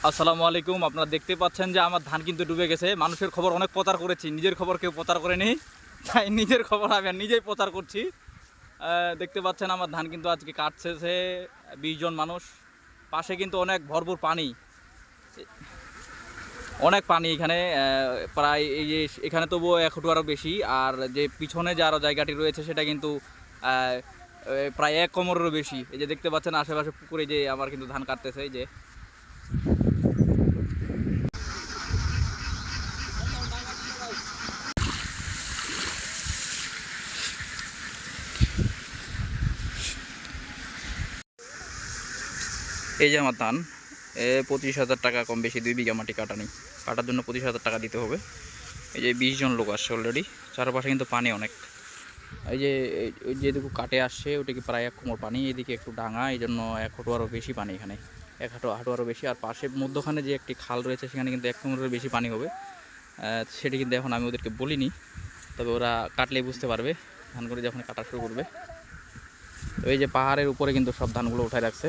আসসালামু আলাইকুম। আপনারা দেখতে পাচ্ছেন যে আমার ধান কিন্তু ডুবে গেছে। মানুষের খবর অনেক প্রচার করেছি, নিজের খবর কেউ প্রচার করেনি, তাই নিজের খবর আমি নিজেই প্রচার করছি। দেখতে পাচ্ছেন আমার ধান কিন্তু আজকে কাটছে 20 জন মানুষ। পাশে কিন্তু অনেক ভরপুর পানি, অনেক পানি এখানে। প্রায় এই যে এখানে তবুও 1 হাঁটু আরও বেশি, আর যে পিছনে যে আরও জায়গাটি রয়েছে সেটা কিন্তু প্রায় 1 কোমরেরও বেশি। এই যে দেখতে পাচ্ছেন আশেপাশে পুকুরে যে আমার কিন্তু ধান কাটতেছে। এই যে এই যে আমার ধান 25,000 টাকা কম বেশি 2 বিঘা মাটি কাটার জন্য 25,000 টাকা দিতে হবে। এই যে 20 জন লোক আসছে অলরেডি। চারপাশে কিন্তু পানি অনেক। এই যে যেটুকু কাটে আসছে ওটাকে প্রায় 1 কোমর পানি, এদিকে একটু ডাঙা, এই জন্য 1 হাঁটু আরও বেশি পানি এখানে, 1 হাঁটু আরও বেশি। আর পাশে মধ্যখানে যে একটি খাল রয়েছে সেখানে কিন্তু 1 কোমরের বেশি পানি হবে। সেটি কিন্তু এখন আমি ওদেরকে বলিনি, তবে ওরা কাটলেই বুঝতে পারবে ধানগুলো যখন কাটা শুরু করবে। তো এই যে পাহাড়ের উপরে কিন্তু সব ধানগুলো উঠায় রাখছে।